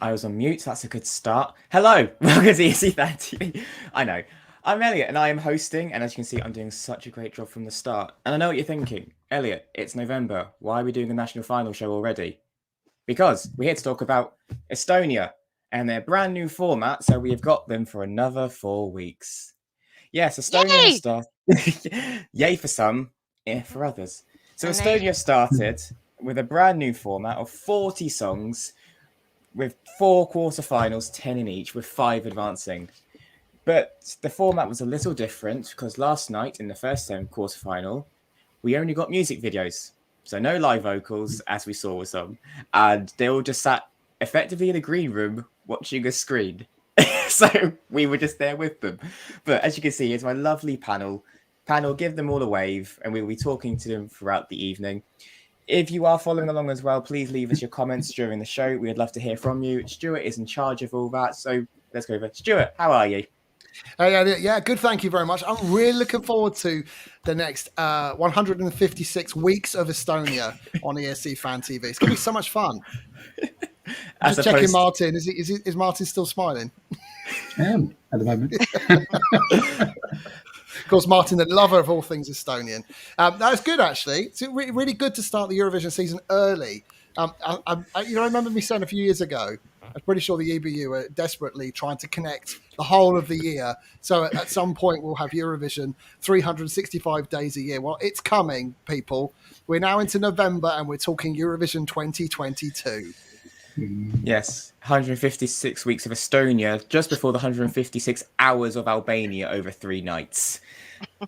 I was on mute. That's a good start. Hello, welcome to ESC Fan TV. I know. I'm Elliot and I am hosting, and as you can see, I'm doing such a great job from the start. And I know what you're thinking. Elliot, it's November. Why are we doing a national final show already? Because we're here to talk about Estonia and their brand new format, so we have got them for another 4 weeks. Yes, Estonia started. Yay for some, for others. So Estonia started with a brand new format of 40 songs with 4 quarterfinals, 10 in each, with 5 advancing. But the format was a little different because last night in the first quarterfinal, we only got music videos. So no live vocals, as we saw with some. And they all just sat effectively in a green room watching a screen. So we were just there with them. But as you can see, here's my lovely panel. Give them all a wave, and we'll be talking to them throughout the evening. If you are following along as well, please leave us your comments during the show. We'd love to hear from you. Stuart is in charge of all that. So let's go over. Stuart, how are you? Yeah, good. Thank you very much. I'm really looking forward to the next 156 weeks of Estonia on ESC Fan TV. It's going to be so much fun. Just checking Martin. Is Martin still smiling? I am at the moment. Of course, Martin, the lover of all things Estonian. That's good, actually. It's really good to start the Eurovision season early. I remember me saying a few years ago, I'm pretty sure the EBU are desperately trying to connect the whole of the year. So at some point, we'll have Eurovision 365 days a year. Well, it's coming, people. We're now into November, and we're talking Eurovision 2022. Yes, 156 weeks of Estonia, just before the 156 hours of Albania over 3 nights.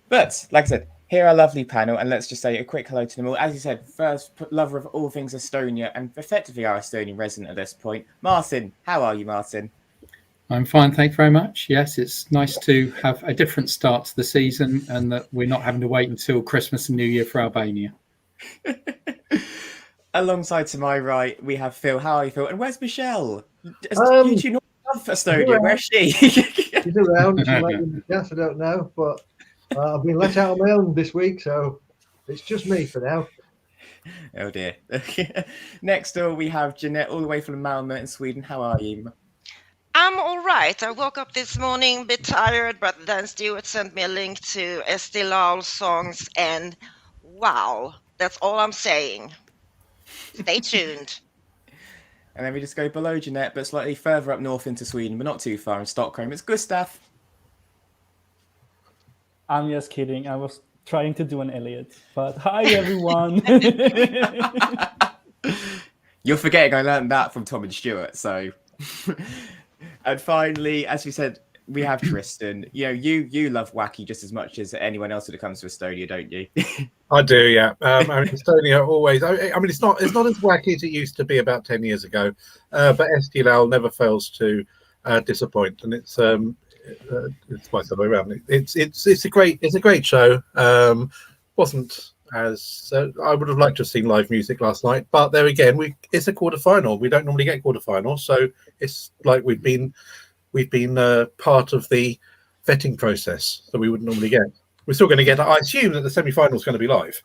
But, like I said, here are our lovely panel, and let's just say a quick hello to them all. As you said, first lover of all things Estonia, and effectively our Estonian resident at this point. Martin, how are you, Martin? I'm fine, thank you very much. Yes, it's nice to have a different start to the season, and that we're not having to wait until Christmas and New Year for Albania. Alongside to my right, we have Phil. How are you, Phil? And where's Michelle? You two not love Estonia. Where's she? She's around. She might be in the cast, I don't know. But I've been let out on my own this week, so it's just me for now. Oh, dear. Next door, we have Jeanette, all the way from Malmö in Sweden. How are you? I'm all right. I woke up this morning a bit tired, but then Stuart sent me a link to Eesti Laul songs, and wow, that's all I'm saying. Stay tuned. And then we just go below Jeanette, but slightly further up north into Sweden, but not too far in Stockholm. It's Gustav. I'm just kidding. I was trying to do an Elliot, but hi everyone. You're forgetting I learned that from Tom and Stuart. So, and finally, as we said, we have Tristan. You know, you love wacky just as much as anyone else when it comes to Estonia, don't you? I do, yeah. I mean, Estonia always. I mean, it's not as wacky as it used to be about 10 years ago, but Eesti Laul never fails to disappoint, and it's quite the way around. It's a great show. Wasn't as I would have liked to have seen live music last night, but there again, it's a quarterfinal. We don't normally get quarterfinals, so it's like we've been part of the vetting process that we wouldn't normally get. We're still going to get. I assume that the semi-final is going to be live.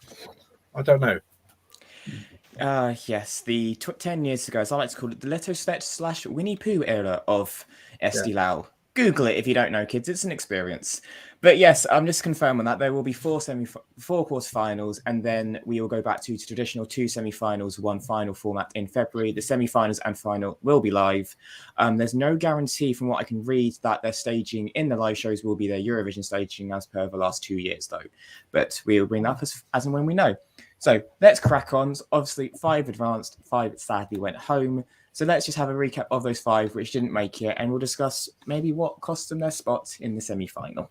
I don't know. Yes, the 10 years ago, as I like to call it, the Leto / Winnie Pooh era of Eesti Laul. Google it if you don't know, kids. It's an experience. But yes, I'm just confirming that there will be 4 quarterfinals, and then we will go back to traditional 2 semi-finals, 1 final format in February. The semi-finals and final will be live. There's no guarantee from what I can read that their staging in the live shows will be their Eurovision staging as per the last 2 years, though. But we will bring that up as and when we know. So let's crack on. Obviously, 5 advanced, 5 sadly went home. So let's just have a recap of those 5 which didn't make it, and we'll discuss maybe what cost them their spot in the semi-final.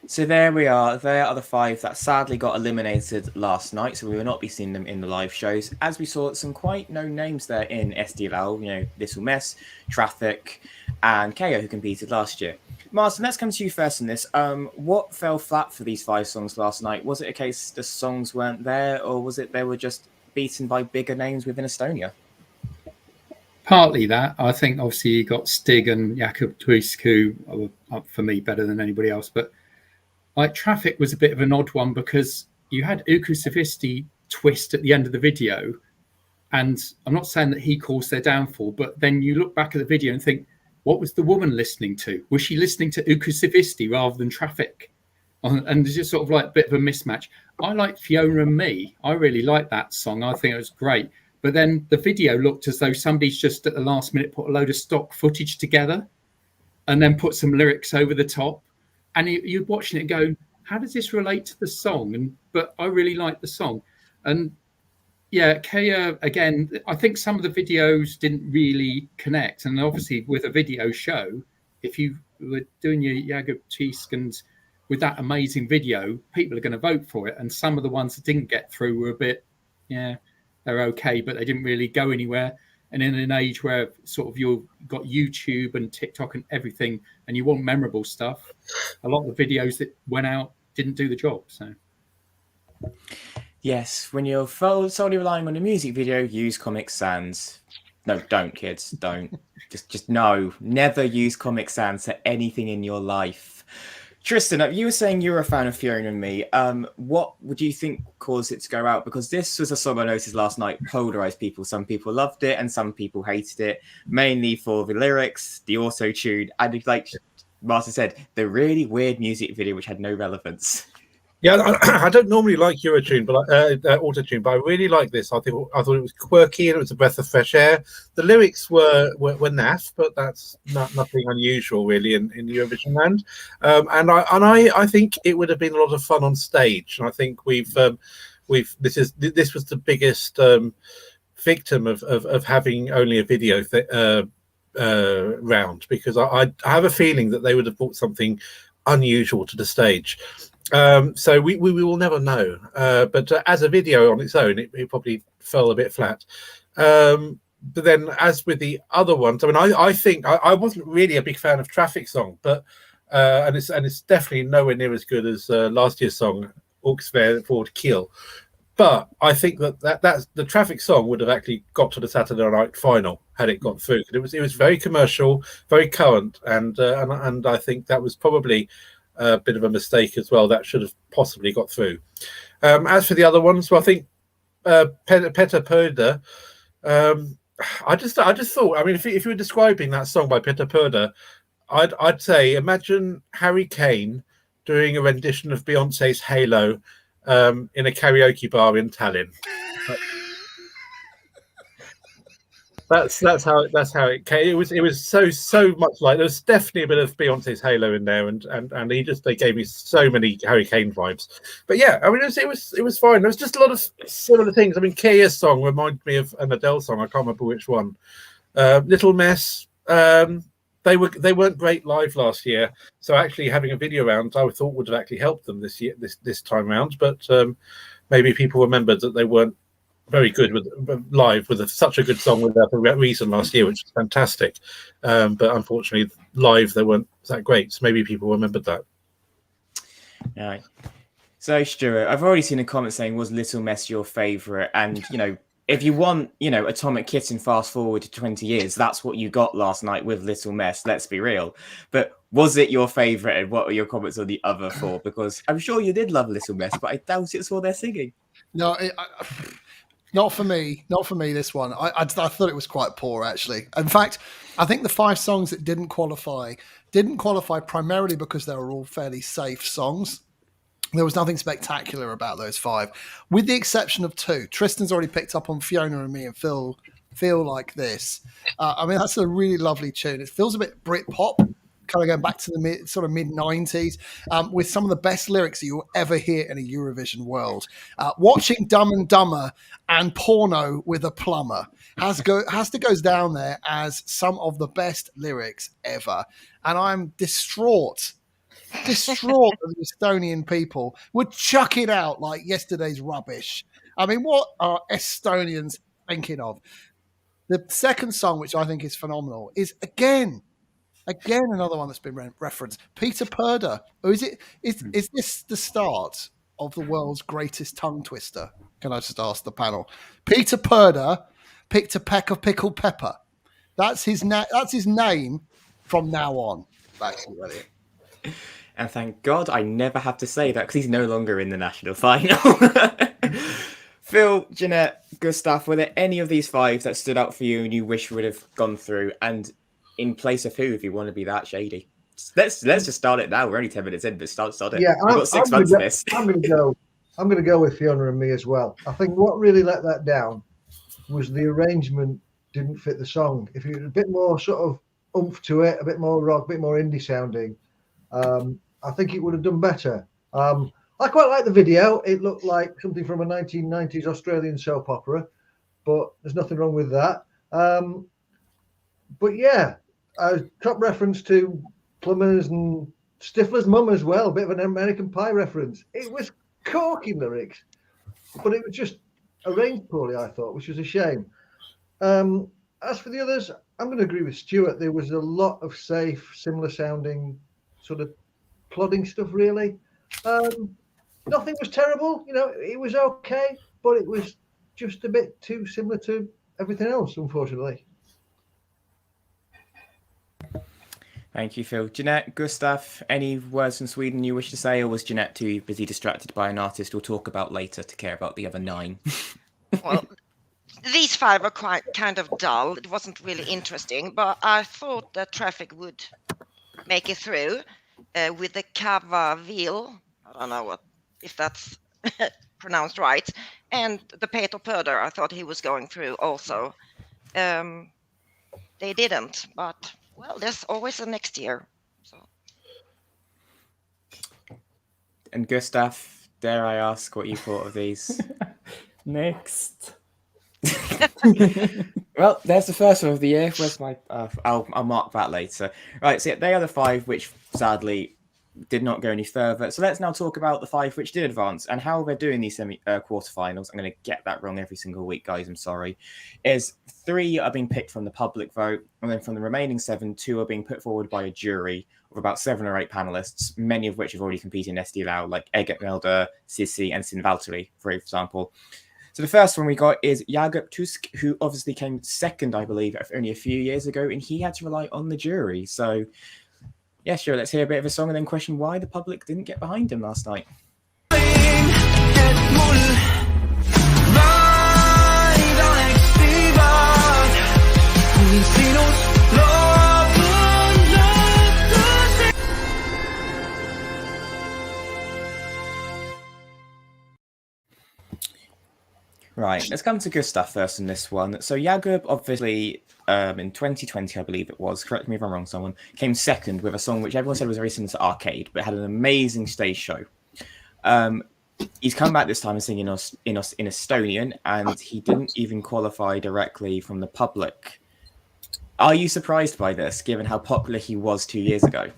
So there we are. There are the 5 that sadly got eliminated last night, so we will not be seeing them in the live shows. As we saw, some quite known names there in SD Laul, Little Mess, Traffic, and KO, who competed last year. Martin, let's come to you first on this. What fell flat for these 5 songs last night? Was it a case the songs weren't there, or was it they were just beaten by bigger names within Estonia? Partly that. I think obviously you got Stig and Jaagup Tuisk, who are up for me better than anybody else. But like Traffic was a bit of an odd one because you had Uku Savisti twist at the end of the video. And I'm not saying that he caused their downfall, but then you look back at the video and think, what was the woman listening to? Was she listening to Uku Savisti rather than Traffic? And there's just sort of like a bit of a mismatch. I like Fiona and Me. I really like that song. I think it was great. But then the video looked as though somebody's just at the last minute put a load of stock footage together and then put some lyrics over the top. And you're watching it going, how does this relate to the song? But I really like the song. And yeah, Kea, again, I think some of the videos didn't really connect. And obviously with a video show, if you were doing your Jaagup Tuisk and with that amazing video, people are going to vote for it. And some of the ones that didn't get through were a bit, they're okay, but they didn't really go anywhere. And in an age where sort of you've got YouTube and TikTok and everything, and you want memorable stuff, a lot of the videos that went out didn't do the job. So, yes, when you're solely relying on a music video, use Comic Sans. No, don't, kids, don't. just no, never use Comic Sans for anything in your life. Tristan, you were saying you were a fan of Fiona and Me. What would you think caused it to go out? Because this was a song I noticed last night, polarized people. Some people loved it and some people hated it, mainly for the lyrics, the auto-tune, and like Martin said, the really weird music video which had no relevance. Yeah, I don't normally like Eurotune, but auto-tune, but I really like this. I thought it was quirky and it was a breath of fresh air. The lyrics were naff, but that's nothing unusual really in Eurovision land. And I think it would have been a lot of fun on stage. And I think this was the biggest victim of having only a video round, because I have a feeling that they would have brought something unusual to the stage. So we will never know. But as a video on its own, it probably fell a bit flat. But then, as with the other ones, I mean, I think I wasn't really a big fan of Traffic Song, but and it's definitely nowhere near as good as last year's song, Auxfair Ford Kiel. But I think that's the Traffic Song would have actually got to the Saturday night final had it got through. It was very commercial, very current, and I think that was probably a bit of a mistake as well. That should have possibly got through. As for the other ones, well, I think Peeter Purder. I just thought. I mean, if you were describing that song by Peeter Purder, I'd say imagine Harry Kane doing a rendition of Beyonce's Halo in a karaoke bar in Tallinn. That's how it came. It was so much like, there's definitely a bit of Beyonce's Halo in there, and they gave me so many Harry Kane vibes. But yeah, I mean it was fine. There was just a lot of similar things. I mean, Kia's song reminded me of an Adele song. I can't remember which one. Little Mess. They weren't great live last year, so actually having a video round I thought would have actually helped them this year, this time round. But maybe people remembered that they weren't very good with live with such a good song without a reason last year, which was fantastic. But unfortunately, live they weren't that great. So maybe people remembered that. Right. So Stuart, I've already seen a comment saying, "Was Little Mess your favourite?" And if you want, Atomic Kitten fast forward to 20 years, that's what you got last night with Little Mess. Let's be real. But was it your favourite? And what are your comments on the other 4? Because I'm sure you did love Little Mess, but I doubt it's all they're singing. No. Not for me. Not for me, this one. I thought it was quite poor, actually. In fact, I think the 5 songs that didn't qualify primarily because they were all fairly safe songs. There was nothing spectacular about those 5, with the exception of 2. Tristan's already picked up on Fiona and Me and Feel Like This. I mean, that's a really lovely tune. It feels a bit Britpop, kind of going back to the mid-90s, with some of the best lyrics that you'll ever hear in a Eurovision world. Watching Dumb and Dumber and Porno with a Plumber has to go down there as some of the best lyrics ever. And I'm distraught distraught that the Estonian people would chuck it out like yesterday's rubbish. I mean, what are Estonians thinking of? The second song, which I think is phenomenal, is again another one that's been referenced. Peter Perder. Or is this the start of the world's greatest tongue twister? Can I just ask the panel? Peter Perder picked a peck of pickled pepper. That's his name from now on. Back to you, Elliot. And thank God I never have to say that because he's no longer in the national final. Phil, Jeanette, Gustav, were there any of these 5 that stood out for you and you wish would have gone through? And in place of who, if you want to be that shady? Let's just start it now. We're only 10 minutes in, but start it. Yeah, We've got 6 months of this. I'm going to go with Fiona and me as well. I think what really let that down was the arrangement didn't fit the song. If you had a bit more sort of oomph to it, a bit more rock, a bit more indie sounding, I think it would have done better. I quite like the video. It looked like something from a 1990s Australian soap opera, but there's nothing wrong with that. But yeah, top reference to Plumbers and Stifler's mum as well, a bit of an American Pie reference. It was corking lyrics, but it was just arranged poorly, I thought, which was a shame. As for the others, I'm going to agree with Stuart. There was a lot of safe, similar sounding, sort of plodding stuff, really. Nothing was terrible, it was okay, but it was just a bit too similar to everything else, unfortunately. Thank you, Phil. Jeanette, Gustav, any words from Sweden you wish to say, or was Jeanette too busy distracted by an artist we'll talk about later to care about the other 9? Well, these 5 are quite kind of dull. It wasn't really interesting, but I thought that Traffic would make it through with the Kavavil. I don't know if that's pronounced right. And the Peter Perder, I thought he was going through also. They didn't, but well, there's always a next year. So. And Gustav, dare I ask what you thought of these? Next. Well, there's the first one of the year. Where's my? I'll mark that later. Right, so they are the 5 which sadly did not go any further. So let's now talk about the 5 which did advance and how they're doing these quarterfinals. I'm going to get that wrong every single week, guys. I'm sorry. Is 3 are being picked from the public vote, and then from the remaining 7, 2 are being put forward by a jury of about 7 or 8 panelists, many of which have already competed in SD Laul, like Eget Melder, Sissi, and Sin Valtteri, for example. So the first one we got is Jaagup Tuisk, who obviously came second, I believe, only a few years ago, and he had to rely on the jury. So, yeah, sure, let's hear a bit of a song and then question why the public didn't get behind him last night. Right, let's come to Gustav first in this one. So Jaagup, obviously, in 2020, I believe it was, correct me if I'm wrong, someone, came second with a song which everyone said was very similar to Arcade, but had an amazing stage show. He's come back this time and singing in Estonian, and he didn't even qualify directly from the public. Are you surprised by this, given how popular he was 2 years ago?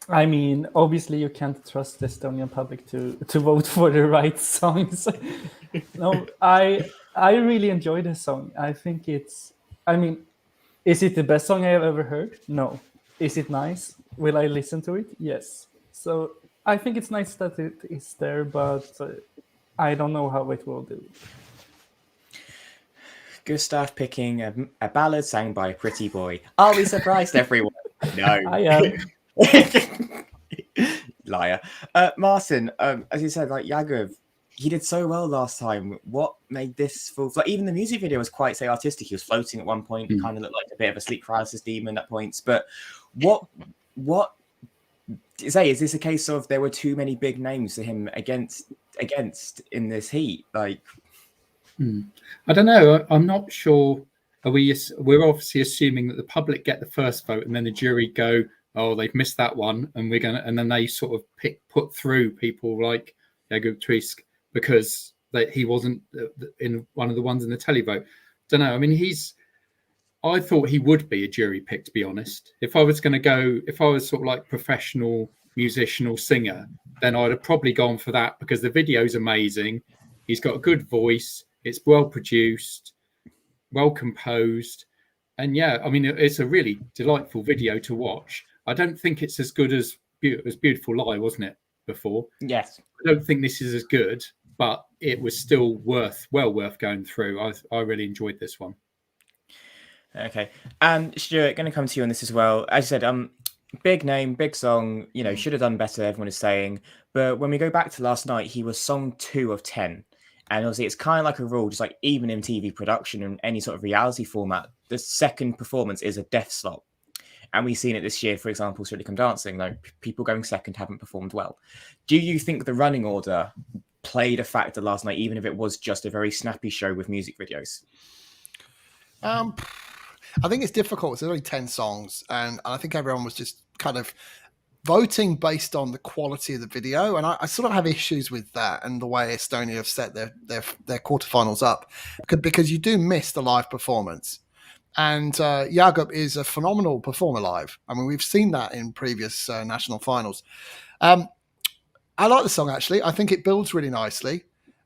I mean, obviously you can't trust the Estonian public to vote for the right songs. No, I really enjoyed the song. I think is it the best song I have ever heard? No. Is it nice? Will I listen to it? Yes. So I think it's nice that it is there, but I don't know how it will do. Gustav picking a ballad sang by a pretty boy. Are we surprised, everyone? No. I am. Liar. Martin, as you said, like Jaagup, he did so well last time. What made this fall? Like, even the music video was quite, say, artistic. He was floating at one point. It kind of looked like a bit of a sleep paralysis demon at points. But what say, is this a case of there were too many big names for him against in this heat? Like, I don't know. I'm not sure. We're obviously assuming that the public get the first vote and then the jury go, oh, they've missed that one, and and then they sort of put through people like Jaagup Tuisk because he wasn't in one of the ones in the televote. Don't know. I mean, I thought he would be a jury pick, to be honest. If I was sort of like professional musician or singer, then I'd have probably gone for that because the video's amazing. He's got a good voice. It's well produced, well composed. And yeah, I mean, it's a really delightful video to watch. I don't think it's as good as Beautiful Lie, wasn't it, before? Yes. I don't think this is as good, but it was still well worth going through. I really enjoyed this one. Okay. Stuart, going to come to you on this as well. As I said, big name, big song, should have done better, everyone is saying. But when we go back to last night, he was song 2 of 10. And obviously, it's kind of like a rule, just like even in TV production and any sort of reality format, the second performance is a death slot. And we've seen it this year, for example, Strictly Come Dancing, people going second haven't performed well. Do you think the running order played a factor last night, even if it was just a very snappy show with music videos? I think it's difficult. It's only 10 songs, and I think everyone was just kind of voting based on the quality of the video, and I sort of have issues with that and the way Estonia have set their quarterfinals up, because you do miss the live performance. And Jaagup is a phenomenal performer live. I mean, we've seen that in previous national finals. I like the song, actually. I think it builds really nicely,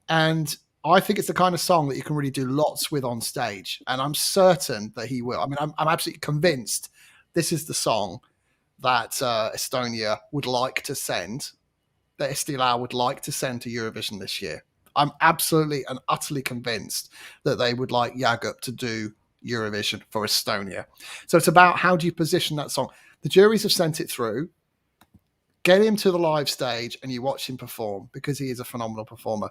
and I think it's the kind of song that you can really do lots with on stage, and I'm certain that he will. I mean, I'm absolutely convinced this is the song that Estonia would like to send, that Eesti Laul would like to send to Eurovision this year. I'm absolutely and utterly convinced that they would like Jaagup to do Eurovision for Estonia. So it's about how do you position that song. The juries have sent it through. Get him to the live stage and you watch him perform, because he is a phenomenal performer.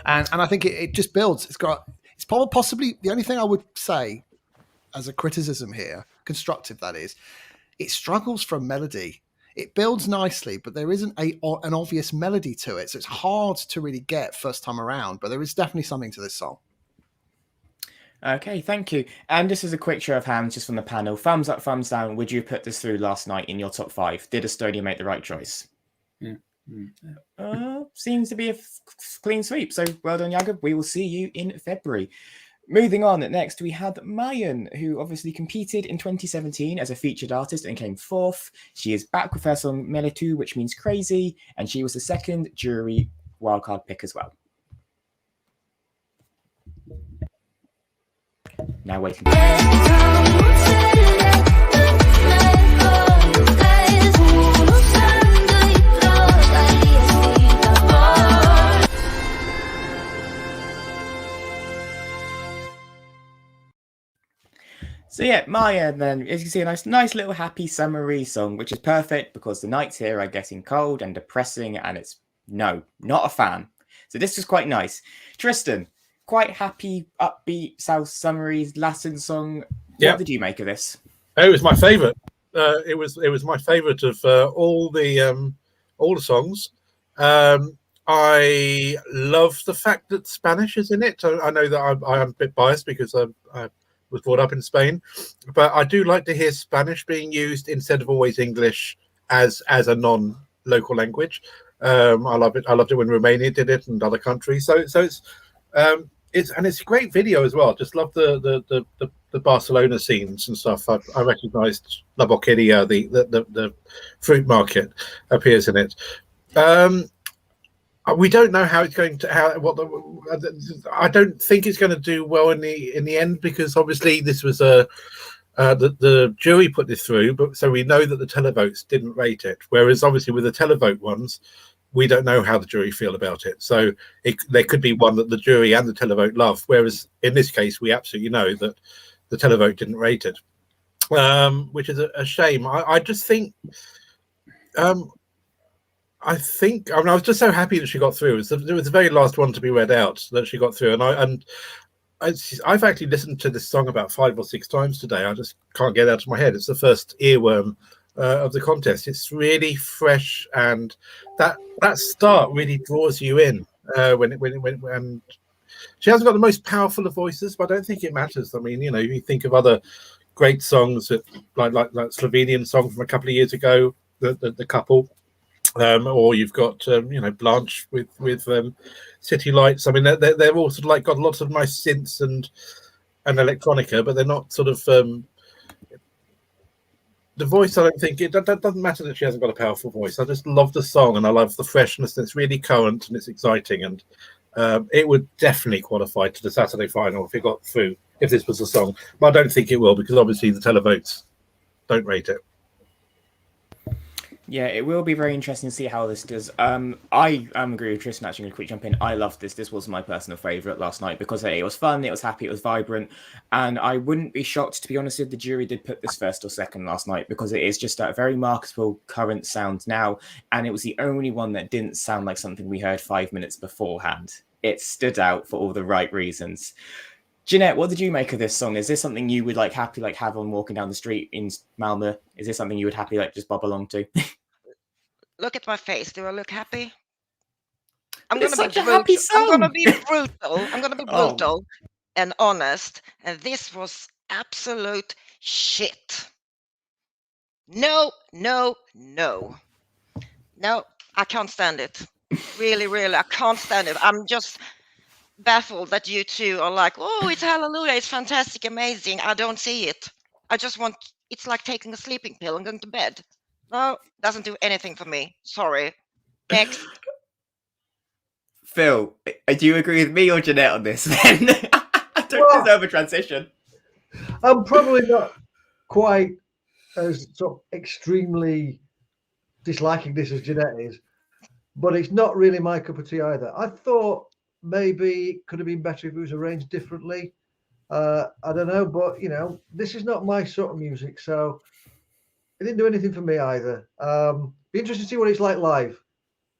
And I think it just builds. It's probably possibly the only thing I would say as a criticism here, constructive that is, it struggles for a melody. It builds nicely, but there isn't an obvious melody to it. So it's hard to really get first time around, but there is definitely something to this song. Okay, thank you. And just as a quick show of hands just from the panel, thumbs up, thumbs down, would you put this through last night in your top 5? Did Estonia make the right choice? Yeah. Seems to be a clean sweep. So well done, Jaagup. We will see you in February. Moving on, next we had Maian, who obviously competed in 2017 as a featured artist and came 4th. She is back with her song Meeletu, which means crazy, and she was the second jury wildcard pick as well. Now waiting. So yeah, Maian then, as you can see, a nice little happy summery song, which is perfect because the nights here are getting cold and depressing, and it's not a fan. So this was quite nice. Tristan, quite happy, upbeat, South summery Latin song. What did you make of this? It was my favourite. It was my favourite of all the songs. I love the fact that Spanish is in it. I know that I am a bit biased because I was brought up in Spain, but I do like to hear Spanish being used instead of always English as a non-local language. I love it. I loved it when Romania did it and other countries. So it's a great video as well. Just love the Barcelona scenes and stuff. I recognised La Boqueria, the fruit market, appears in it. We don't know how it's going to I don't think it's going to do well in the end, because obviously this was the jury put this through, but so we know that the televotes didn't rate it. Whereas obviously with the televote ones, we don't know how the jury feel about it. So there could be one that the jury and the televote love. Whereas in this case, we absolutely know that the televote didn't rate it, which is a shame. I just think. I was just so happy that she got through. It was the very last one to be read out that she got through, and I've actually listened to this song about 5 or 6 times today. I just can't get it out of my head. It's the first earworm of the contest. It's really fresh, and that start really draws you in. When she hasn't got the most powerful of voices, but I don't think it matters. I mean, you think of other great songs like Slovenian song from a couple of years ago, the couple. Or you've got Blanche with City Lights. I mean, they're all sort of like got lots of nice synths and and electronica, but they're not sort of. The voice, I don't think it doesn't matter that she hasn't got a powerful voice. I just love the song, and I love the freshness. And it's really current and it's exciting, and it would definitely qualify to the Saturday final if it got through. If this was a song, but I don't think it will because obviously the televotes don't rate it. Yeah, it will be very interesting to see how this does. I agree with Tristan. Actually, going to quick jump in. I loved this. This was my personal favourite last night because it was fun, it was happy, it was vibrant, and I wouldn't be shocked, to be honest, if the jury did put this first or second last night because it is just a very marketable current sound now, and it was the only one that didn't sound like something we heard 5 minutes beforehand. It stood out for all the right reasons. Jeanette, what did you make of this song? Is this something you would happily have on walking down the street in Malmö? Is this something you would happily just bob along to? Look at my face. Do I look happy? I'm It's gonna be such a brutal. happy I'm gonna song. be brutal. I'm gonna be Oh. brutal and honest. And this was absolute shit. No, no, no. No, I can't stand it. Really, really, I can't stand it. I'm just baffled that you two are like, oh, it's hallelujah, it's fantastic, amazing. I don't see it. I just want, it's like taking a sleeping pill and going to bed. No, doesn't do anything for me. Sorry. Next. Phil, do you agree with me or Jeanette on this then? I don't deserve a transition. I'm probably not quite as sort of extremely disliking this as Jeanette is, but it's not really my cup of tea either. I thought maybe it could have been better if it was arranged differently. I don't know, but this is not my sort of music, so it didn't do anything for me either. Be interested to see what it's like live,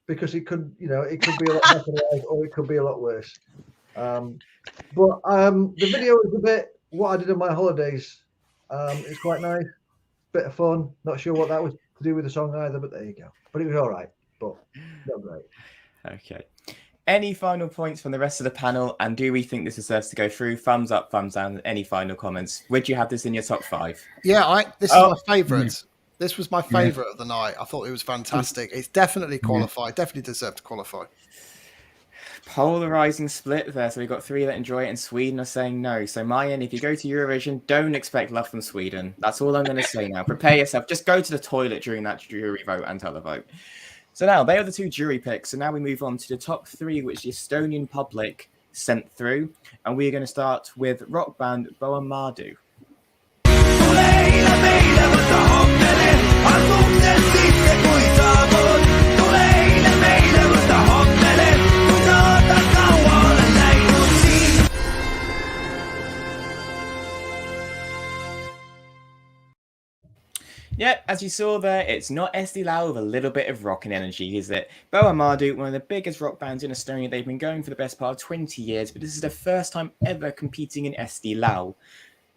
because it could be a lot better live, or it could be a lot worse. But the video is a bit what I did on my holidays. It's quite nice, bit of fun. Not sure what that was to do with the song either, but there you go. But it was all right, but not great. Okay. Any final points from the rest of the panel? And do we think this deserves to go through? Thumbs up, thumbs down. Any final comments? Would you have this in your top 5? Yeah, this is my favourite. This was my favourite of the night. I thought it was fantastic. It's definitely qualified. Definitely deserved to qualify. Polarising split there. So we've got 3 that enjoy it and Sweden are saying no. So Maian, if you go to Eurovision, don't expect love from Sweden. That's all I'm going to say now. Prepare yourself. Just go to the toilet during that jury vote and televote. So now they are the 2 jury picks. So now we move on to the top 3, which the Estonian public sent through. And we're going to start with rock band Boamadu. Yeah, as you saw there, it's not Eesti Laul with a little bit of rockin' energy, is it? Boamadu, one of the biggest rock bands in Estonia, they've been going for the best part of 20 years, but this is their first time ever competing in Eesti Laul.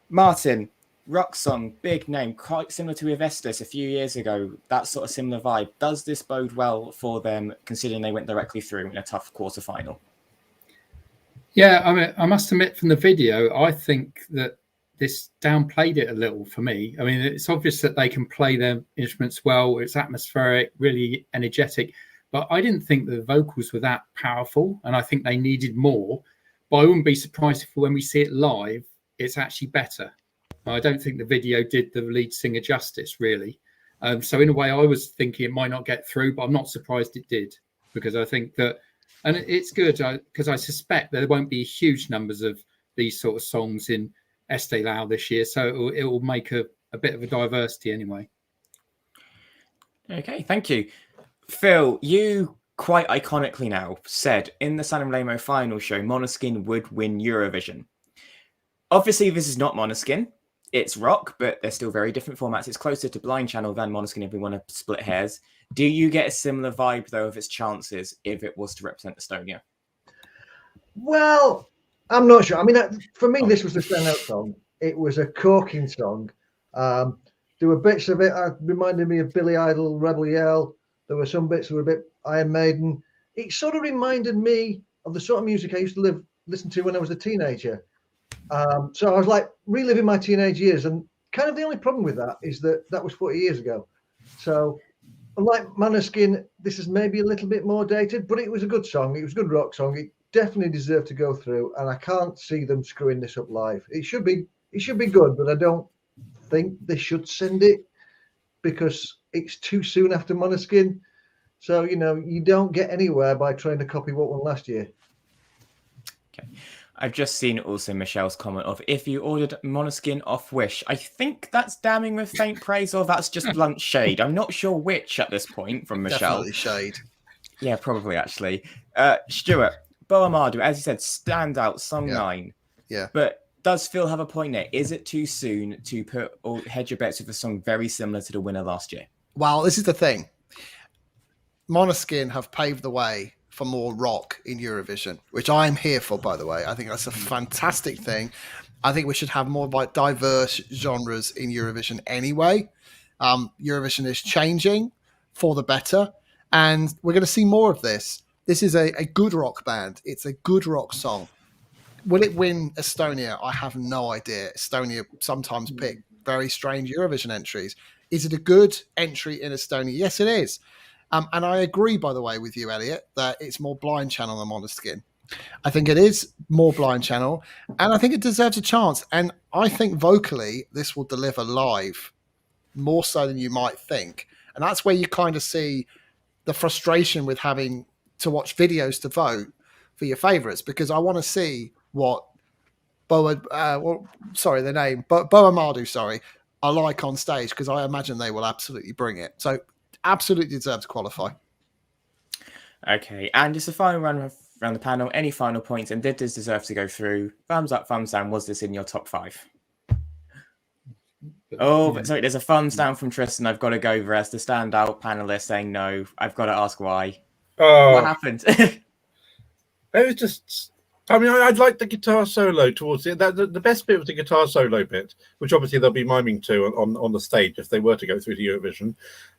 Martin, rock song, big name, quite similar to Ivestus a few years ago, that sort of similar vibe. Does this bode well for them, considering they went directly through in a tough quarterfinal? Yeah, I mean, I must admit from the video, I think that this downplayed it a little for me. I mean, it's obvious that they can play their instruments well. It's atmospheric, really energetic. But I didn't think the vocals were that powerful, and I think they needed more. But I wouldn't be surprised if when we see it live, it's actually better. I don't think the video did the lead singer justice, really. So in a way, I was thinking it might not get through, but I'm not surprised it did, because I think that, and it's good, because I suspect there won't be huge numbers of these sort of songs in Eesti Laul this year, so it will make a bit of a diversity anyway. Okay, thank you. Phil, you quite iconically now said in the San Remo final show, Måneskin would win Eurovision. Obviously, this is not Måneskin. It's rock, but they're still very different formats. It's closer to Blind Channel than Måneskin if we want to split hairs. Do you get a similar vibe, though, of its chances if it was to represent Estonia? Well, I'm not sure. I mean, for me, this was the standout song. It was a corking song. There were bits of it that reminded me of Billy Idol, Rebel Yell. There were some bits that were a bit Iron Maiden. It sort of reminded me of the sort of music I used to listen to when I was a teenager. So I was like reliving my teenage years, and kind of the only problem with that is that was 40 years ago. So unlike Måneskin, this is maybe a little bit more dated, but it was a good song. It was a good rock song. definitely deserve to go through, and I can't see them screwing this up live. It should be good, but I don't think they should send it because it's too soon after Måneskin. So you don't get anywhere by trying to copy what won last year. Okay. I've just seen also Michelle's comment of if you ordered Måneskin off Wish. I think that's damning with faint praise, or that's just blunt shade. I'm not sure which at this point from Michelle. Definitely shade. Yeah, probably actually. Stuart, Boamadu, as you said, standout song 9. Yeah. But does Phil have a point there? Is it too soon to put or hedge your bets with a song very similar to the winner last year? Well, this is the thing. Måneskin have paved the way for more rock in Eurovision, which I am here for, by the way. I think that's a fantastic thing. I think we should have more diverse genres in Eurovision anyway. Eurovision is changing for the better, and we're going to see more of this. This is a good rock band. It's a good rock song. Will it win Estonia? I have no idea. Estonia sometimes pick very strange Eurovision entries. Is it a good entry in Estonia? Yes, it is. And I agree, by the way, with you, Elliot, that it's more Blind Channel than Måneskin. I think it is more Blind Channel, and I think it deserves a chance. And I think vocally, this will deliver live more so than you might think. And that's where you kind of see the frustration with having to watch videos to vote for your favourites, because I want to see what Boamadu, are like on stage, because I imagine they will absolutely bring it. So absolutely deserve to qualify. Okay, and just a final run around the panel. Any final points, and did this deserve to go through? Thumbs up, thumbs down. Was this in your top 5? Oh, but sorry, there's a thumbs down from Tristan. I've got to go over as the standout panelist saying no. I've got to ask why. Oh, What happened? it was just. I mean, I'd like the guitar solo towards it. The best bit was the guitar solo bit, which obviously they'll be miming to on the stage if they were to go through to Eurovision.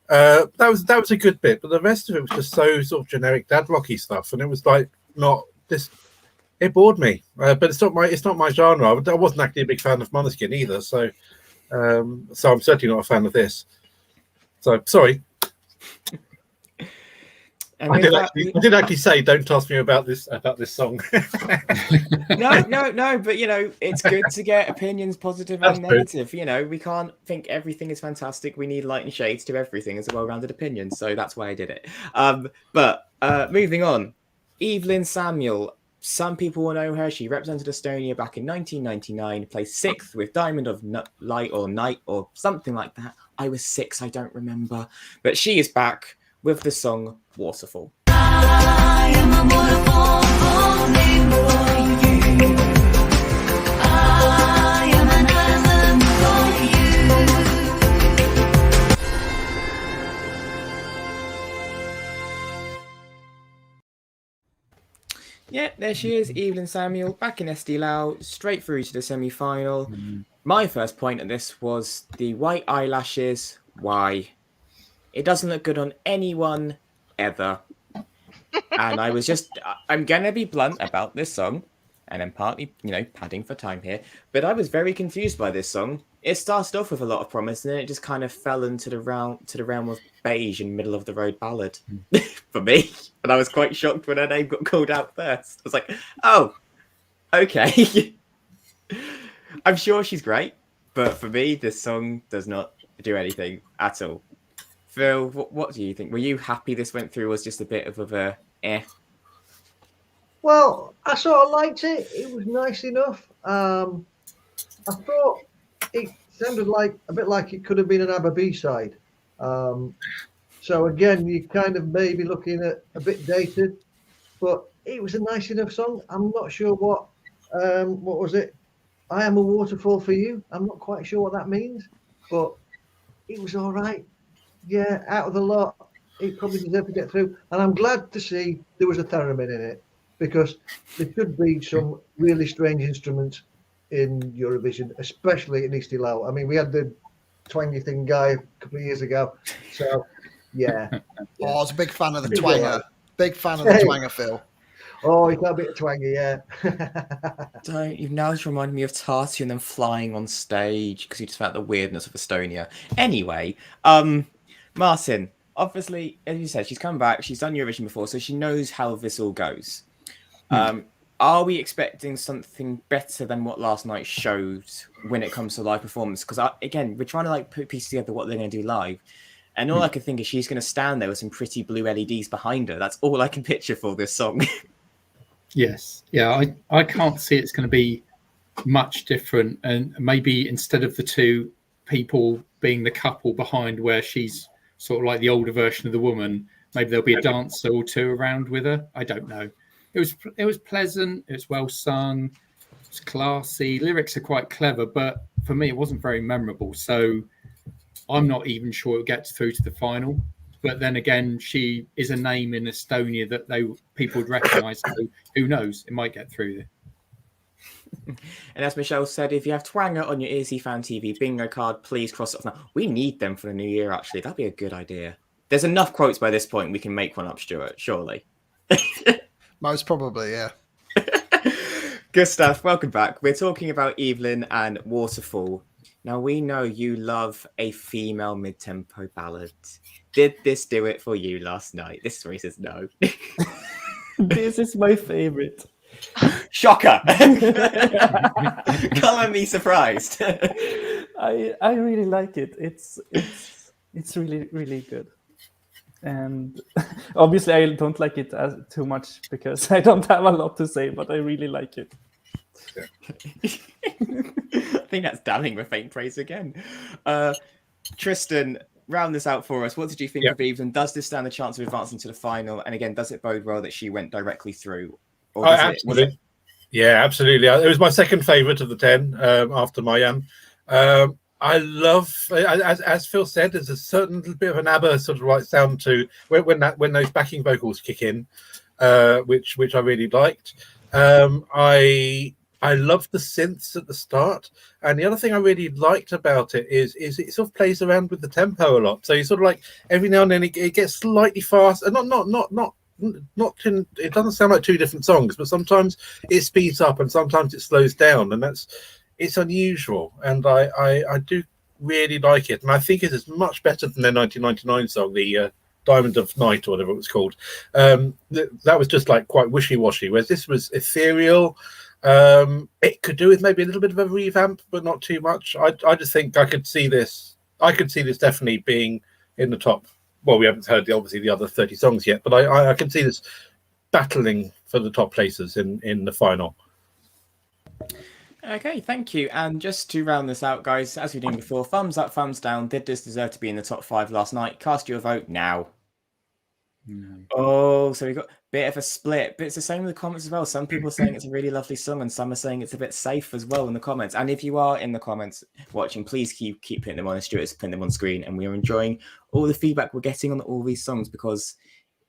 That was a good bit, but the rest of it was just so sort of generic dad rocky stuff, and it was like not this. It bored me, but it's not my genre. I wasn't actually a big fan of Måneskin either, so I'm certainly not a fan of this. So sorry. I did actually say, don't ask me about this song. No, but it's good to get opinions, positive and negative. We can't think everything is fantastic. We need light and shades to everything as a well-rounded opinion. So that's why I did it. But moving on, Evelin Samuel. Some people will know her. She represented Estonia back in 1999, placed 6th with Diamond of Light or Night or something like that. I was 6, I don't remember. But she is back with the song Waterfall. I am a waterfall falling for you. I am an island for you. Yeah, there she is, Evelin Samuel, back in SD Laul, straight through to the semi-final. My first point at this was the white eyelashes. Why? It doesn't look good on anyone ever. And I'm going to be blunt about this song, and I'm partly, padding for time here, but I was very confused by this song. It started off with a lot of promise, and then it just kind of fell into the realm of beige and middle of the road ballad for me. And I was quite shocked when her name got called out first. I was like, oh, okay. I'm sure she's great, but for me, this song does not do anything at all. Phil, what do you think? Were you happy this went through, or was just a bit of a eh? Well, I sort of liked it. It was nice enough. I thought it sounded a bit like it could have been an ABBA B-side. So again, you kind of maybe looking at a bit dated, but it was a nice enough song. I'm not sure what was it? I am a waterfall for you. I'm not quite sure what that means, but it was all right. Yeah, out of the lot, it probably deserved to get through. And I'm glad to see there was a theremin in it, because there should be some really strange instruments in Eurovision, especially in Eesti Laul. I mean, we had the twangy thing guy a couple of years ago. So, yeah. Oh, I was a big fan of the twanger. Big fan of the twanger, Phil. Oh, he's got a bit of twangy, yeah. You've now just reminded me of Tati and them flying on stage, because you just felt the weirdness of Estonia. Anyway, Martin, obviously, as you said, she's come back, she's done Eurovision before, so she knows how this all goes. Are we expecting something better than what last night showed when it comes to live performance? Because again, we're trying to like put pieces together what they're going to do live, and all I can think is she's going to stand there with some pretty blue LEDs behind her. That's all I can picture for this song. Yes, yeah, I can't see it's going to be much different, and maybe instead of the two people being the couple behind, where she's sort of like the older version of the woman, maybe there'll be a dancer or two around with her. I don't know. It was pleasant. It was well sung. It's classy. Lyrics are quite clever, but for me, it wasn't very memorable. So I'm not even sure it gets through to the final. But then again, she is a name in Estonia that people would recognise. So who knows? It might get through there. And as Michelle said, if you have Twanger on your ESC Fan TV bingo card, please cross it off now. We need them for the new year, actually. That'd be a good idea. There's enough quotes by this point. We can make one up, Stuart, surely. Most probably, yeah. Good stuff. Welcome back. We're talking about Evelin and Waterfall. Now, we know you love a female mid-tempo ballad. Did this do it for you last night? This is where he says no. This is my favorite. Shocker! Color me surprised. I really like it. It's really, really good. And obviously I don't like it too much because I don't have a lot to say, but I really like it. I think that's damning with faint praise again. Tristan, round this out for us. What did you think of Evelyn? Does this stand a chance of advancing to the final? And again, does it bode well that she went directly through? Or Absolutely. Yeah, absolutely. It was my second favourite of the 10 after Maian. I love, as Phil said, there's a certain little bit of an ABBA sort of right sound to when those backing vocals kick in, which I really liked. I loved the synths at the start, and the other thing I really liked about it is it sort of plays around with the tempo a lot. So you sort of like every now and then it gets slightly fast, and it doesn't sound like two different songs, but sometimes it speeds up and sometimes it slows down, and it's unusual, and I do really like it, and I think it is much better than their 1999 song, the Diamond of Night or whatever it was called. That was just like quite wishy-washy, whereas this was ethereal. It could do with maybe a little bit of a revamp, but not too much. I just think I could see this definitely being in the top. Well, we haven't heard obviously the other 30 songs yet, but I can see this battling for the top places in the final. Okay, thank you. And just to round this out, guys, as we did before, thumbs up, thumbs down. Did this deserve to be in the top 5 last night? Cast your vote now. No. Oh, so we got a bit of a split, but it's the same with the comments as well. Some people are saying it's a really lovely song, and some are saying it's a bit safe as well in the comments. And if you are in the comments watching, please keep putting them on. And Stuart's putting them on screen, and we are enjoying all the feedback we're getting on all these songs because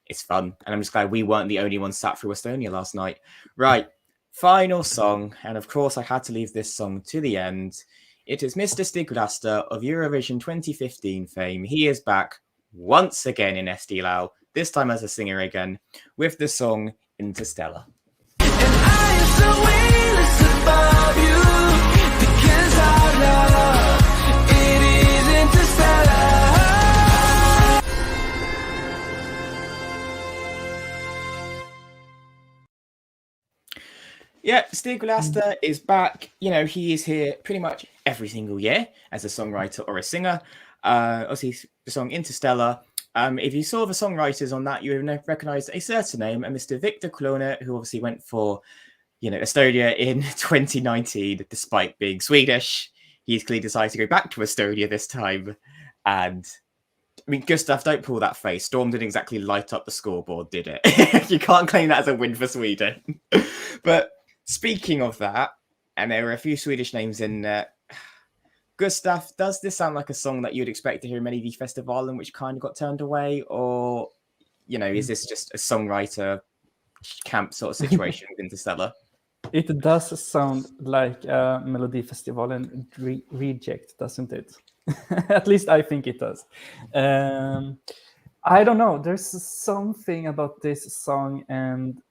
it's fun. And I'm just glad we weren't the only ones sat through Estonia last night. Right, final song, and of course I had to leave this song to the end. It is Mr. Stig Rästa of Eurovision 2015 fame. He is back once again in Eesti Laul, this time as a singer again, with the song Interstellar. And I am so weightless above you because our love, it is interstellar. Yeah, Stig Rästa is back. You know, he is here pretty much every single year as a songwriter or a singer. Obviously, the song Interstellar. If you saw the songwriters on that, you would have recognized a certain name, and Mr. Victor Klone, who obviously went for, Estonia in 2019, despite being Swedish. He's clearly decided to go back to Estonia this time. And, I mean, Gustav, don't pull that face. Storm didn't exactly light up the scoreboard, did it? You can't claim that as a win for Sweden. But speaking of that, and there were a few Swedish names in there, Gustav, does this sound like a song that you'd expect to hear in Melodifestivalen, which kind of got turned away? Or, is this just a songwriter camp sort of situation with Interstellar? It does sound like a Melodifestivalen reject, doesn't it? At least I think it does. I don't know. There's something about this song and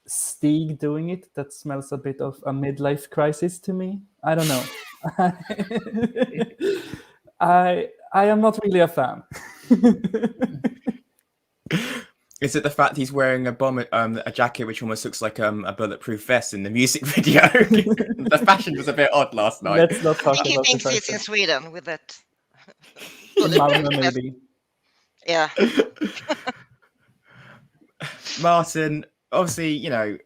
Stig doing it that smells a bit of a midlife crisis to me. I don't know. I am not really a fan. Is it the fact he's wearing a jacket which almost looks like a bulletproof vest in the music video? The fashion was a bit odd last night. Let's not I talk think he about the thinks he's in fashion. Sweden with that. In Malmö, maybe. Yeah. Martin, obviously, you know,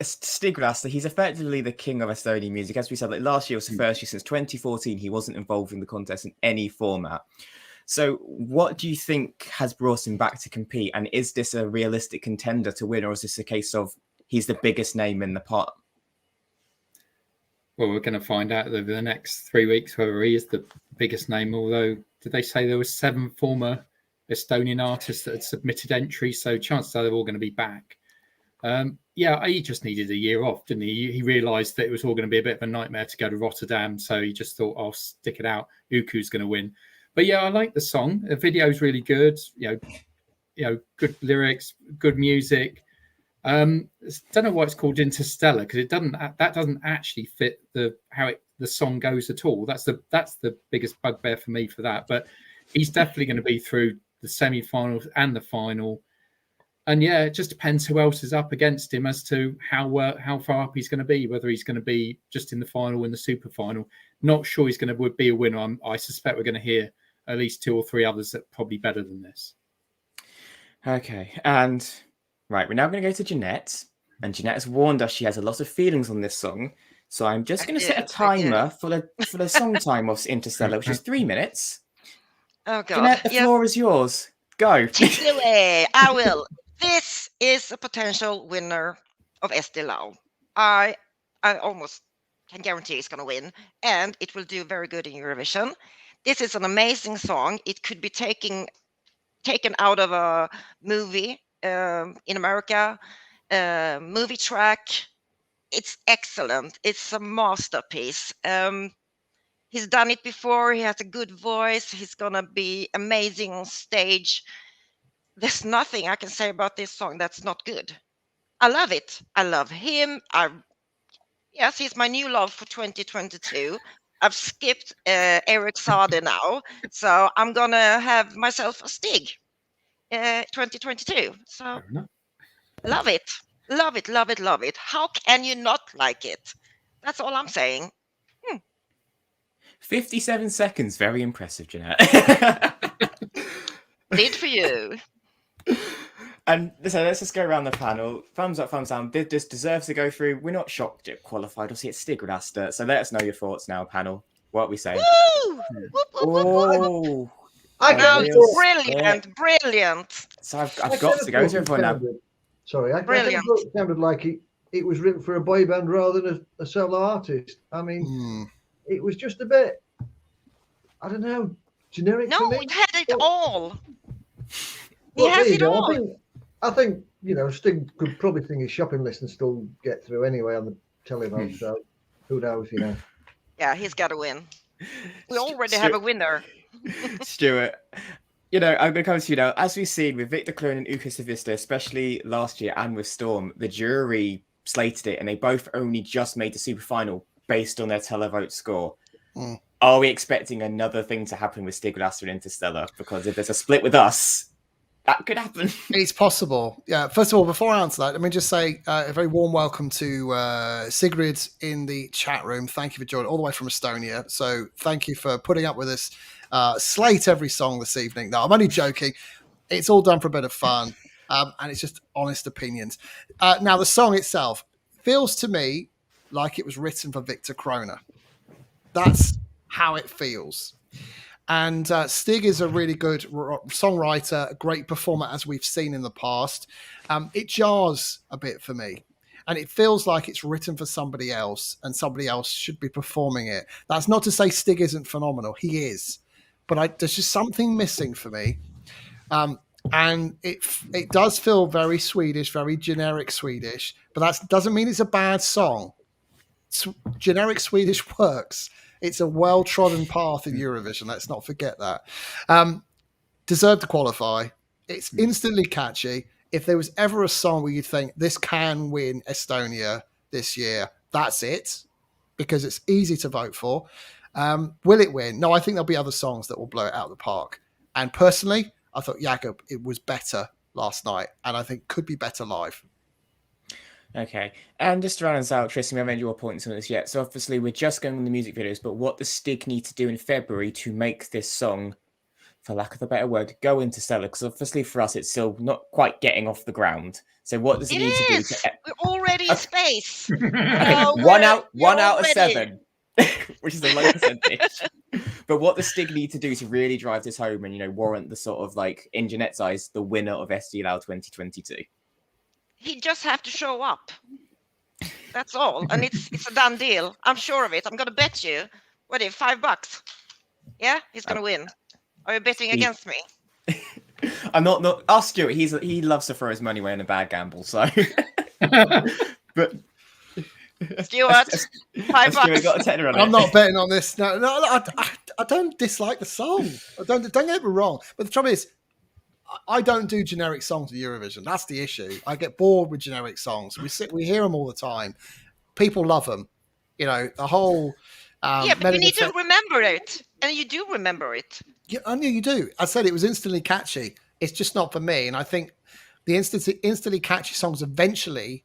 Stig Rästa, he's effectively the king of Estonian music. As we said, like last year was the first year since 2014 he wasn't involved in the contest in any format. So what do you think has brought him back to compete? And is this a realistic contender to win, or is this a case of he's the biggest name in the pot? Well, we're going to find out over the next 3 weeks whether he is the biggest name. Although, did they say there were 7 former Estonian artists that had submitted entries? So chances are they're all going to be back. Yeah, he just needed a year off, didn't he? He realised that it was all going to be a bit of a nightmare to go to Rotterdam. So he just thought, I'll stick it out. Uku's going to win. But yeah, I like the song. The video's really good. You know, good lyrics, good music. Don't know why it's called Interstellar, because that doesn't actually fit the song goes at all. That's the biggest bugbear for me for that. But he's definitely going to be through the semi-finals and the final. And yeah, it just depends who else is up against him as to how far up he's going to be, whether he's going to be just in the final, in the super final. Not sure he's going to be a winner. I suspect we're going to hear at least 2 or 3 others that are probably better than this. Okay, and right, we're now going to go to Jeanette. And Jeanette has warned us she has a lot of feelings on this song. So I'm just going to set a timer for the song time of Interstellar, which is 3 minutes. Oh God. Jeanette, the floor is yours. Go. Take it away. I will. This is a potential winner of Eesti Laul. I almost can guarantee it's going to win, and it will do very good in Eurovision. This is an amazing song. It could be taken out of a movie in America, movie track. It's excellent. It's a masterpiece. He's done it before. He has a good voice. He's going to be amazing on stage. There's nothing I can say about this song that's not good. I love it. I love him. Yes, he's my new love for 2022. I've skipped Eric Sade now, so I'm gonna have myself a Stig 2022. So love it, love it, love it, love it. How can you not like it? That's all I'm saying. 57 seconds. Very impressive, Jeanette. Did for you. And so let's just go around the panel. Thumbs up, thumbs down. This deserves to go through. We're not shocked it qualified. Obviously, it's Stig Rästa. So let us know your thoughts now, panel. What are we saying? Woo! Oh, Brilliant. So I've got to go to everyone now. Sorry, I think it sounded like it was written for a boy band rather than a solo artist. I mean, it was just a bit, I don't know, generic. No, it had it all. Well, He has it all. I think, you know, Stig could probably sing his shopping list and still get through anyway on the telephone. So who knows, you know. Yeah, he's got to win. We already have a winner. Stuart, you know, I'm going to come to you now. As we've seen with Victor Klön and Uka Savista, especially last year and with Storm, the jury slated it and they both only just made the super final based on their televote score. Are we expecting another thing to happen with Stig Rästa and Interstellar? Because if there's a split with us, that could happen. It's possible. Yeah. First of all, before I answer that, let me just say a very warm welcome to Sigrid in the chat room. Thank you for joining all the way from Estonia. So thank you for putting up with us. Slate every song this evening. No, I'm only joking. It's all done for a bit of fun. And it's just honest opinions. Now, the song itself feels to me like it was written for Victor Kroner. That's how it feels. And Stig is a really good songwriter, a great performer, as we've seen in the past. It jars a bit for me. And it feels like it's written for somebody else, and somebody else should be performing it. That's not to say Stig isn't phenomenal. He is. But there's just something missing for me. And it does feel very Swedish, very generic Swedish. But that doesn't mean it's a bad song. Generic Swedish works. It's a well-trodden path in Eurovision. Let's not forget that. Deserved to qualify. It's instantly catchy. If there was ever a song where you'd think this can win Estonia this year, that's it, because it's easy to vote for. Will it win? No, I think there'll be other songs that will blow it out of the park. And personally, I thought Jaagup, it was better last night, and I think could be better live. Okay, and just to round us out, Tristan, we haven't made your points on this yet. So obviously we're just going on the music videos, but what does Stig need to do in February to make this song, for lack of a better word, go Interstellar? Because obviously for us, it's still not quite getting off the ground. So what does he It need to do is. to? We're already in space. Okay, No, one we're out of already- 7, which is a low percentage. But what does Stig need to do to really drive this home and warrant the sort of like in Jeanette's eyes the winner of SD Laul 2022? He just have to show up. That's all, and it's a done deal. I'm sure of it. I'm gonna bet you. What if $5? Yeah, he's gonna win. Are you betting against me? I'm not. Ask Stuart. He loves to throw his money away in a bad gamble. So, but Stuart, Stuart $5. got a tenner on it. I'm not betting on this. No, I don't dislike the song. Don't get me wrong. But the trouble is, I don't do generic songs at Eurovision. That's the issue. I get bored with generic songs. We hear them all the time. People love them. The whole. Yeah, but you need to remember it, and you do remember it. Yeah, I knew you do. I said it was instantly catchy. It's just not for me. And I think the instantly catchy songs eventually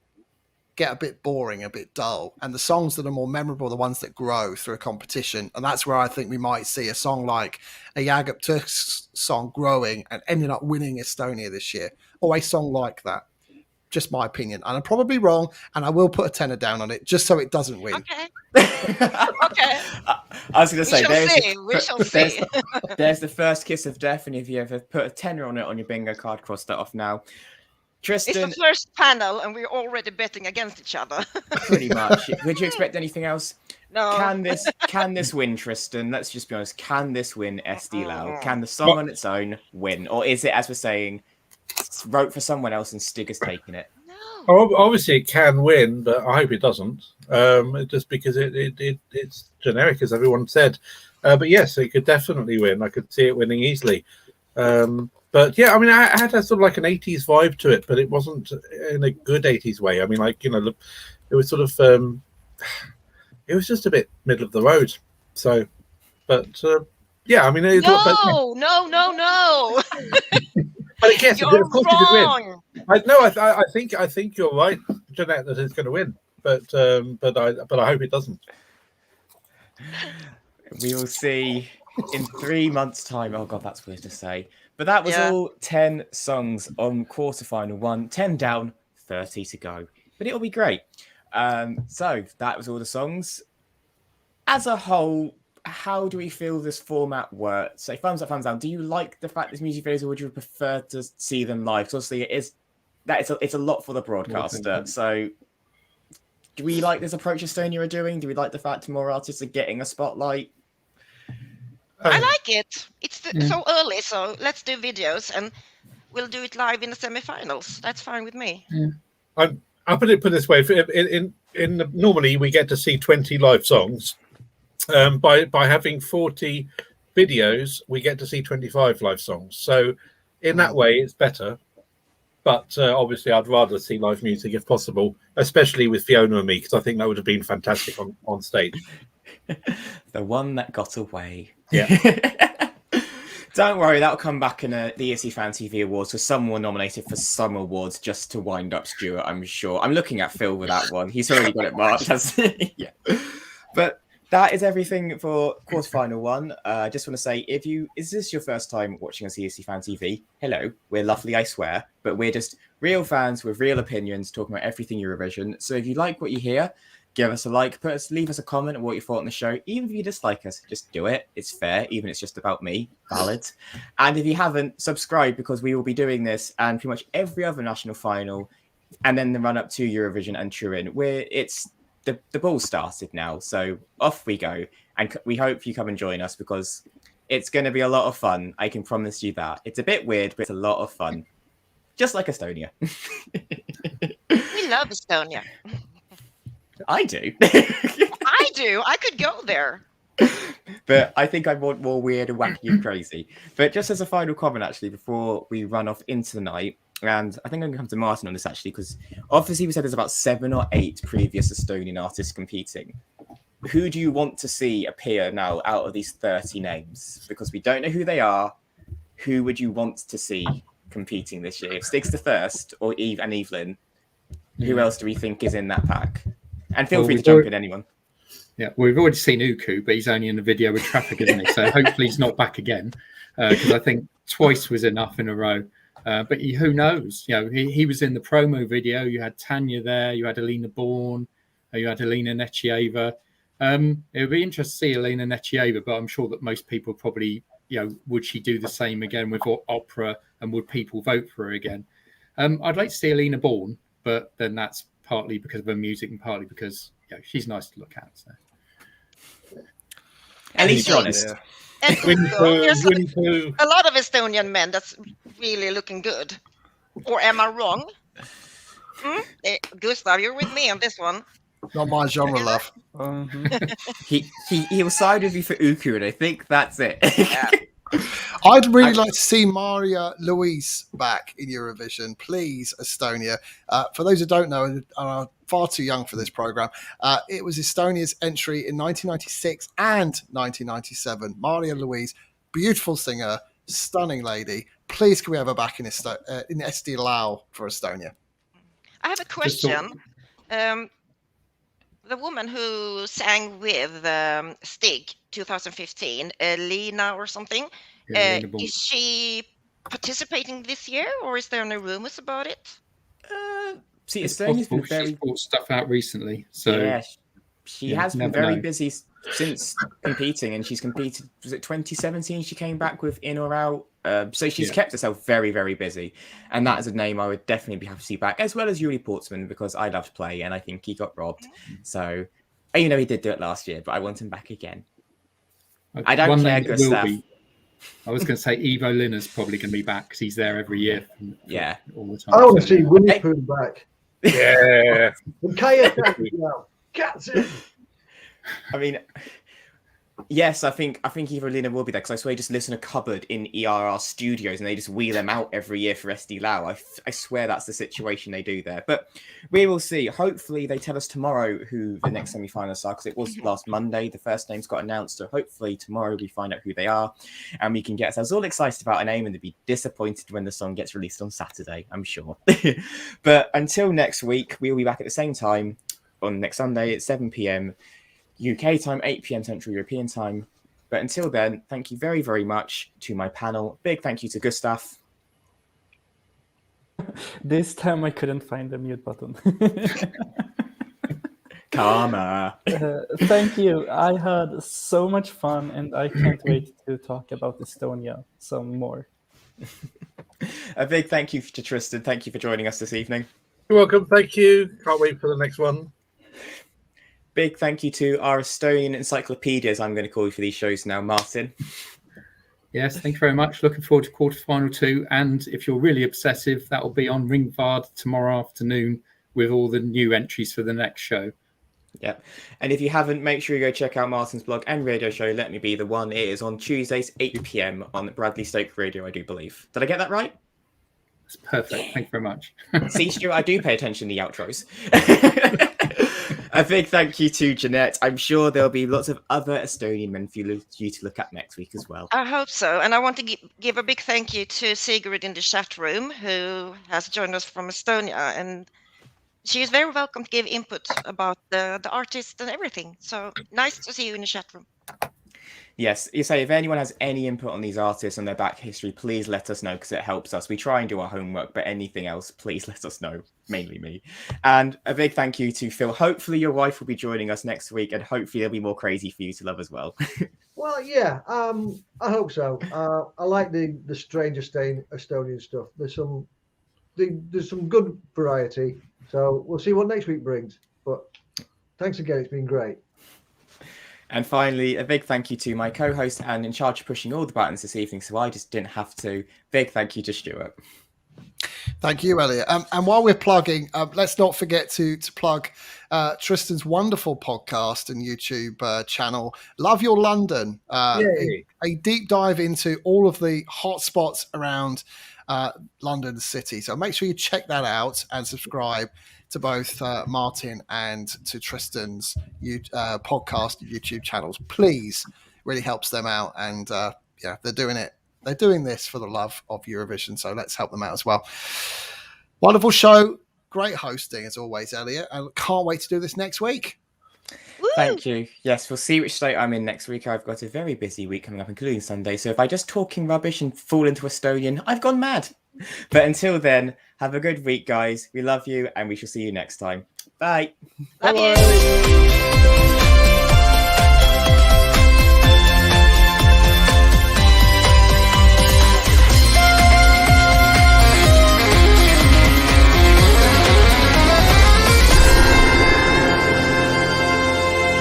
get a bit boring, a bit dull. And the songs that are more memorable are the ones that grow through a competition. And that's where I think we might see a song like a Jaagup Tuisk song growing and ending up winning Estonia this year. Or a song like that. Just my opinion. And I'm probably wrong. And I will put a tenner down on it just so it doesn't win. Okay. Okay. I was going to say, We shall see. There's the first kiss of death, and if you ever put a tenner on it on your bingo card, cross that off now. Tristan, It's the first panel, and we're already betting against each other. pretty much. Would you expect anything else? No. Can this win, Tristan? Let's just be honest. Can this win SD Laul? Can the song on its own win, or is it, as we're saying, wrote for someone else and Stig has taken it? Obviously, it can win, but I hope it doesn't. Just because it's generic, as everyone said. But yes, it could definitely win. I could see it winning easily. But yeah, I mean, I had a sort of like an 80s vibe to it, but it wasn't in a good 80s way. I mean, it was sort of, it was just a bit middle of the road. So, but yeah, I mean, No. But yes, You're of course it could win. wrong. I think you're right, Jeanette, that it's going to win, but I hope it doesn't. We will see in 3 months' time. Oh god, that's weird to say. But that was all 10 songs on quarterfinal 1. 10 down, 30 to go. But it'll be great. So that was all the songs. As a whole, how do we feel this format works? So thumbs up, thumbs down. Do you like the fact there's music videos, or would you prefer to see them live? Because obviously it's a lot for the broadcaster. So do we like this approach Estonia are doing? Do we like the fact more artists are getting a spotlight? I like it. It's so early, so let's do videos, and we'll do it live in the semifinals. That's fine with me. I'll put it this way: normally we get to see 20 live songs. By having 40 videos, we get to see 25 live songs. So in that way, it's better. But obviously, I'd rather see live music if possible, especially with Fiona and me, because I think that would have been fantastic on stage. The one that got away. Yeah. Don't worry, that'll come back in the ESC Fan TV Awards, because someone were nominated for some awards just to wind up Stuart, I'm sure. I'm looking at Phil with that one. He's already got it marked. Yeah. But that is everything for quarterfinal 1. I just want to say, is this your first time watching us ESC Fan TV? Hello, we're lovely, I swear, but we're just real fans with real opinions talking about everything Eurovision. So if you like what you hear, give us a like, leave us a comment on what you thought on the show. Even if you dislike us, just do it. It's fair, even if it's just about me. Valid. And if you haven't, subscribe, because we will be doing this and pretty much every other national final, and then the run up to Eurovision and Turin, where it's the ball started now. So off we go, and we hope you come and join us, because it's going to be a lot of fun. I can promise you that. It's a bit weird, but it's a lot of fun, just like Estonia. We love Estonia. I do. I do. I could go there. But I think I want more weird and wacky and crazy. But just as a final comment, actually, before we run off into the night, and I think I'm going to come to Martin on this, actually, because obviously we said there's about 7 or 8 previous Estonian artists competing. Who do you want to see appear now out of these 30 names? Because we don't know who they are. Who would you want to see competing this year. If Stig's the first, or Eve and Evelyn, who else do we think is in that pack? And feel free to jump in, anyone. Yeah, we've already seen Uku, but he's only in the video with Traffic, isn't he? So hopefully he's not back again, because I think twice was enough in a row. But who knows? You know, he was in the promo video. You had Tanya there. You had Alina Bourne. You had Elena Nechieva. It would be interesting to see Elena Nechieva, but I'm sure that most people probably, you know, would she do the same again with opera, and would people vote for her again? I'd like to see Alina Bourne, but then that's partly because of her music and partly because, you know, she's nice to look at. So. At least you're honest. And Winter, there's winter. a lot of Estonian men that's really looking good. Or am I wrong? Gustav, you're with me on this one. Not my genre, love. He'll side with you for Uku, and I think that's it. Yeah. I'd really like to see Maria Louise back in Eurovision, please, Estonia. For those who don't know and are far too young for this program, it was Estonia's entry in 1996 and 1997. Maria Louise, beautiful singer, stunning lady. Please, can we have her back in Eesti Laul for Estonia? I have a question. The woman who sang with Stig 2015, Lina or something, Yeah, Lina is she participating this year, or is there any rumors about it? See, It's Estonia's been possible. She's very... brought stuff out recently. So Yeah, she yeah, has been never very know. busy since competing, and she's competed, was it 2017 she came back with In or Out? So she's kept herself very, very busy, and that is a name I would definitely be happy to see back, as well as Yuri Portsman, because I love to play, and I think he got robbed. So, you know, he did do it last year, but I want him back again. I don't One care, name that will Gustav. be- I was going to say Ivo Linna's probably going to be back because he's there every year. Yeah. All the time. I want to see Winnie Pooh back. Yeah. And Kaya now. Katrin. I mean, yes, I think Evelina will be there, because I swear, just listen to Cupboard in ERR Studios, and they just wheel them out every year for SD Laul. I swear that's the situation they do there. But we will see. Hopefully, they tell us tomorrow who the next semi-finalists are, because it was last Monday the first names got announced. So hopefully tomorrow we find out who they are, and we can get ourselves all excited about a name and to be disappointed when the song gets released on Saturday, I'm sure. But until next week, we will be back at the same time on next Sunday at 7 p.m. UK time, 8 p.m. Central European time. But until then, thank you very, very much to my panel. Big thank you to Gustav. This time I couldn't find the mute button. Karma. Thank you. I had so much fun, and I can't wait to talk about Estonia some more. A big thank you to Tristan. Thank you for joining us this evening. You're welcome. Thank you. Can't wait for the next one. Big thank you to our Estonian encyclopedias, I'm going to call you for these shows now, Martin. Yes, thank you very much. Looking forward to quarterfinal 2. And if you're really obsessive, that will be on Ringvad tomorrow afternoon with all the new entries for the next show. Yep. And if you haven't, make sure you go check out Martin's blog and radio show, Let Me Be the One. It is on Tuesdays, 8 p.m. on Bradley Stoke Radio, I do believe. Did I get that right? It's perfect. Thank you very much. See, Stuart, I do pay attention to the outros. A big thank you to Jeanette. I'm sure there'll be lots of other Estonian men for you to look at next week as well. I hope so. And I want to give a big thank you to Sigrid in the chat room, who has joined us from Estonia. And she is very welcome to give input about the artist and everything. So nice to see you in the chat room. Yes, you say if anyone has any input on these artists and their back history, please let us know, because it helps us. We try and do our homework, but anything else, please let us know. Mainly me. And a big thank you to Phil. Hopefully your wife will be joining us next week, and hopefully there'll be more crazy for you to love as well. Well, yeah, I hope so. I like the strange Estonian stuff. There's some good variety. So we'll see what next week brings. But thanks again. It's been great. And finally, a big thank you to my co-host and in charge of pushing all the buttons this evening, so I just didn't have to. Big thank you to Stuart. Thank you, Elliot. And while we're plugging, let's not forget to plug Tristan's wonderful podcast and YouTube channel, Love Your London, a deep dive into all of the hot spots around London City. So make sure you check that out and subscribe to both Martin and to Tristan's podcast and YouTube channels. Please, really helps them out. And yeah, they're doing it They're doing this for the love of Eurovision, so let's help them out as well. Wonderful show. Great hosting, as always, Elliot. I can't wait to do this next week. Woo! Thank you. Yes, we'll see which state I'm in next week. I've got a very busy week coming up, including Sunday. So if I just talking rubbish and fall into Estonian, I've gone mad. But until then, have a good week, guys. We love you, and we shall see you next time. Bye. Love you.